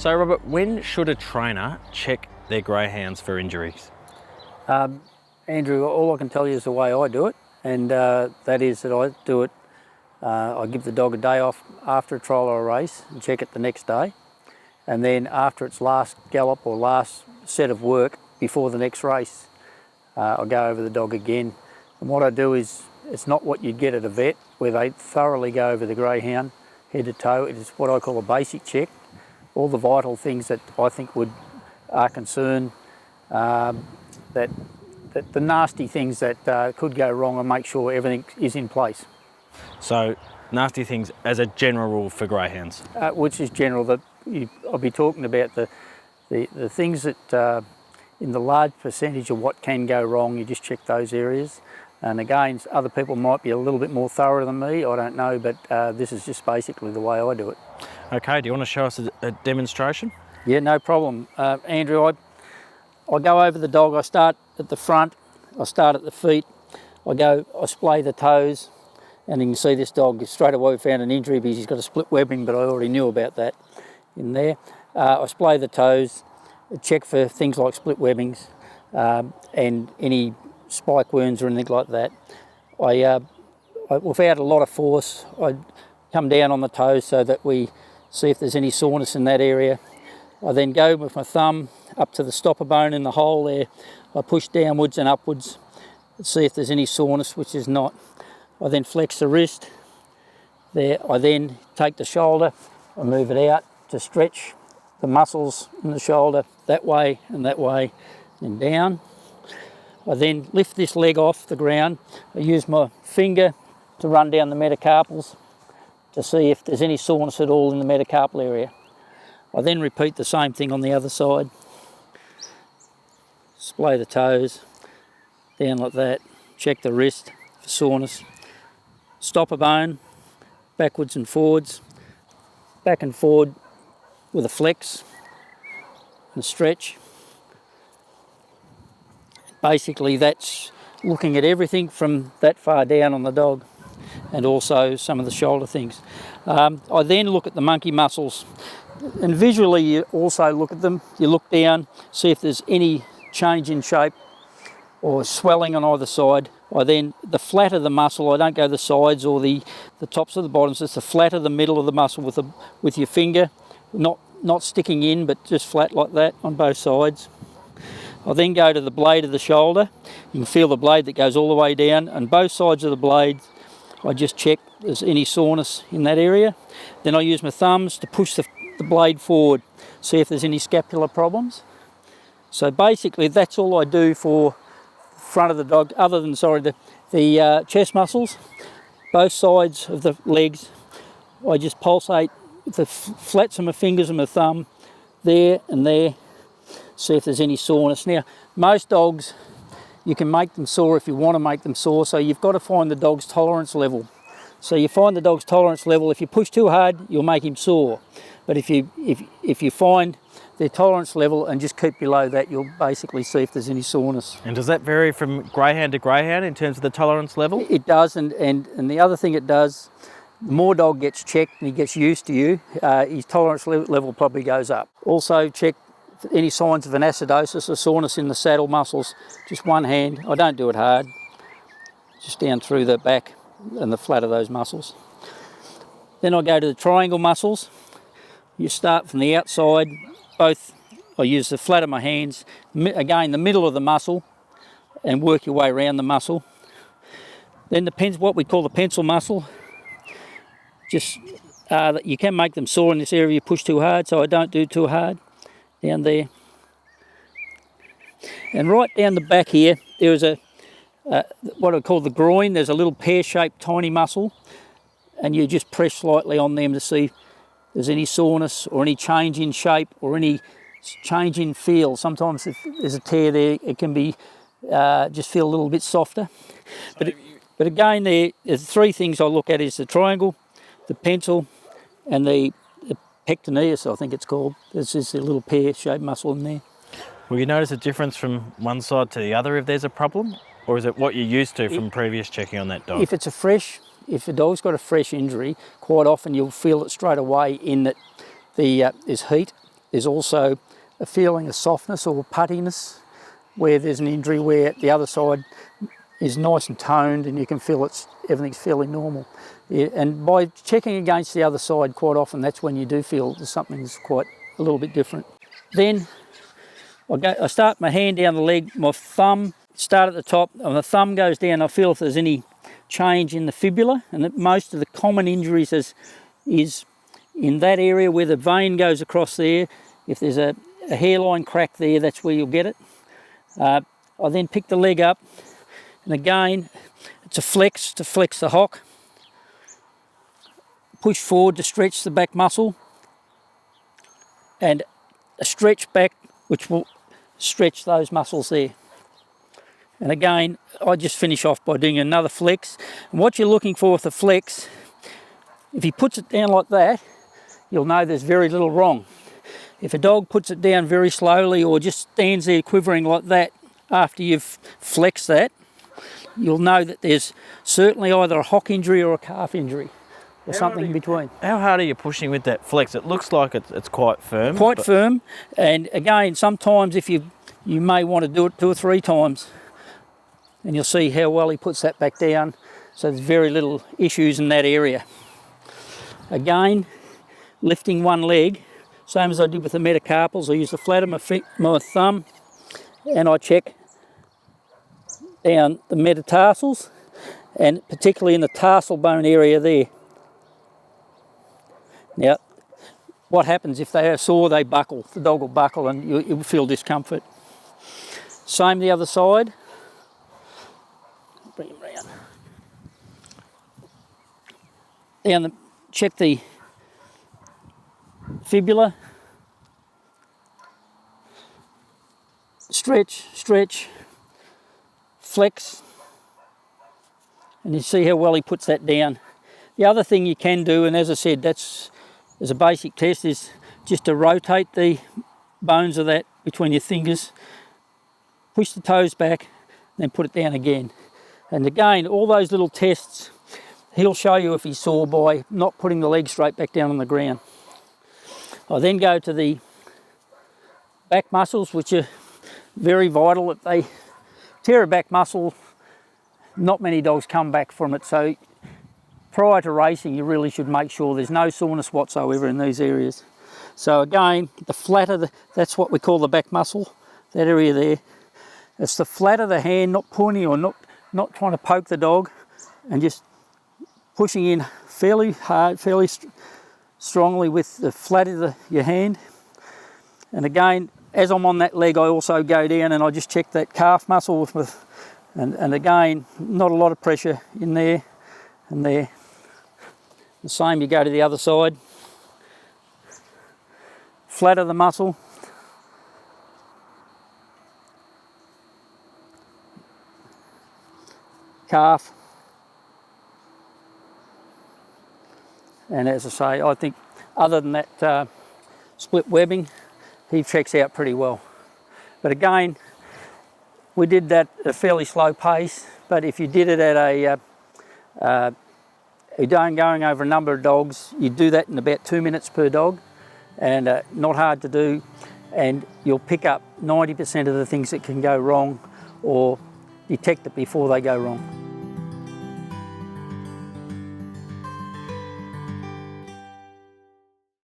So Robert, when should a trainer check their greyhounds for injuries? Andrew, all I can tell you is the way I do it, and that is that I do it, I give the dog a day off after a trial or a race and check it the next day, and then after its last gallop or last set of work before the next race, I go over the dog again. And what I do is, it's not what you'd get at a vet where they thoroughly go over the greyhound head to toe. It is what I call a basic check. All the vital things that I think are concerned, that the nasty things that could go wrong, and make sure everything is in place. So nasty things as a general rule for greyhounds? Which is general, that I'll be talking about the things that in the large percentage of what can go wrong, you just check those areas. And again, other people might be a little bit more thorough than me, I don't know, but this is just basically the way I do it. Okay, do you want to show us a demonstration? Yeah, no problem. Andrew, I go over the dog, I start at the front, I start at the feet, I splay the toes, and you can see this dog straight away found an injury because he's got a split webbing, but I already knew about that in there. I splay the toes, check for things like split webbings and any spike wounds or anything like that. Without a lot of force, I come down on the toes so that we see if there's any soreness in that area. I then go with my thumb up to the stopper bone in the hole there. I push downwards and upwards and see if there's any soreness, which is not. I then flex the wrist there. I then take the shoulder, I move it out to stretch the muscles in the shoulder that way and down. I then lift this leg off the ground. I use my finger to run down the metacarpals to see if there's any soreness at all in the metacarpal area. I then repeat the same thing on the other side. Splay the toes, down like that, check the wrist for soreness. Stop a bone, backwards and forwards, back and forward with a flex and stretch. Basically that's looking at everything from that far down on the dog, and also some of the shoulder things. I then look at the monkey muscles, and visually you also look at them. You look down, see if there's any change in shape or swelling on either side. The flat of the muscle, I don't go the sides or the tops of the bottoms, it's the flat of the middle of the muscle with your finger, not sticking in, but just flat like that on both sides. I then go to the blade of the shoulder. You can feel the blade that goes all the way down, and both sides of the blade, I just check if there's any soreness in that area. Then I use my thumbs to push the blade forward, see if there's any scapular problems. So basically that's all I do for the front of the dog, other than, the chest muscles, both sides of the legs. I just pulsate with the flats of my fingers and my thumb, there and there, see if there's any soreness. Now, most dogs, you can make them sore if you want to make them sore, so you've got to find the dog's tolerance level. So you find the dog's tolerance level. If you push too hard, you'll make him sore. But if you find their tolerance level and just keep below that, you'll basically see if there's any soreness. And does that vary from greyhound to greyhound in terms of the tolerance level? It does, and the other thing it does, the more dog gets checked and he gets used to you, his tolerance level probably goes up. Also check any signs of an acidosis or soreness in the saddle muscles. Just one hand, I don't do it hard, just down through the back and the flat of those muscles. Then I go to the triangle muscles. You start from the outside, I use the flat of my hands, again the middle of the muscle, and work your way around the muscle. Then what we call the pencil muscle, you can make them sore in this area if you push too hard, so I don't do too hard. Down there. And right down the back here, there is what I call the groin. There's a little pear-shaped tiny muscle, and you just press slightly on them to see if there's any soreness or any change in shape or any change in feel. Sometimes if there's a tear there, it can be just feel a little bit softer. But again, there's three things I look at: is the triangle, the pencil, and the pectineus, I think it's called. There's just a little pear-shaped muscle in there. Will you notice a difference from one side to the other if there's a problem? Or is it what you're used to from previous checking on that dog? If a dog's got a fresh injury, quite often you'll feel it straight away in that there's heat there's also a feeling of softness or puttiness where there's an injury where the other side is nice and toned and you can feel everything's fairly normal. Yeah, and by checking against the other side quite often, that's when you do feel something's quite a little bit different. Then I start my hand down the leg, my thumb start at the top, and the thumb goes down. I feel if there's any change in the fibula, and that most of the common injuries is in that area where the vein goes across there. If there's a hairline crack there, that's where you'll get it. I then pick the leg up, and again, it's a flex to flex the hock. Push forward to stretch the back muscle, and a stretch back which will stretch those muscles there. And again, I just finish off by doing another flex. And what you're looking for with the flex, if he puts it down like that, you'll know there's very little wrong. If a dog puts it down very slowly or just stands there quivering like that after you've flexed that, you'll know that there's certainly either a hock injury or a calf injury or something in between. How hard are you pushing with that flex? It looks like it's quite firm. Quite firm, and again, sometimes if you may want to do it 2 or 3 times, and you'll see how well he puts that back down. So there's very little issues in that area. Again, lifting one leg, same as I did with the metacarpals. I use the flat of my thumb, and I check down the metatarsals, and particularly in the tarsal bone area there. Now, what happens if they are sore? They buckle. The dog will buckle, and you'll feel discomfort. Same the other side. Bring him round. Down check the fibula. Stretch, stretch, flex, and you see how well he puts that down. The other thing you can do, and as I said, that's as a basic test, is just to rotate the bones of that between your fingers, push the toes back, then put it down again. And again, all those little tests, he'll show you if he's sore by not putting the leg straight back down on the ground. I then go to the back muscles, which are very vital. If they tear a back muscle, not many dogs come back from it. So prior to racing, you really should make sure there's no soreness whatsoever in these areas. So again, the flat of that's what we call the back muscle, that area there. It's the flat of the hand, not pointing or not trying to poke the dog, and just pushing in fairly hard, fairly strongly with the flat of your hand. And again, as I'm on that leg, I also go down and I just check that calf muscle and again, not a lot of pressure in there and there. The same, you go to the other side. Flat of the muscle. Calf. And as I say, I think other than that split webbing, he checks out pretty well. But again, we did that at a fairly slow pace, but if you did it at going over a number of dogs, you do that in about 2 minutes per dog, and not hard to do, and you'll pick up 90% of the things that can go wrong or detect it before they go wrong.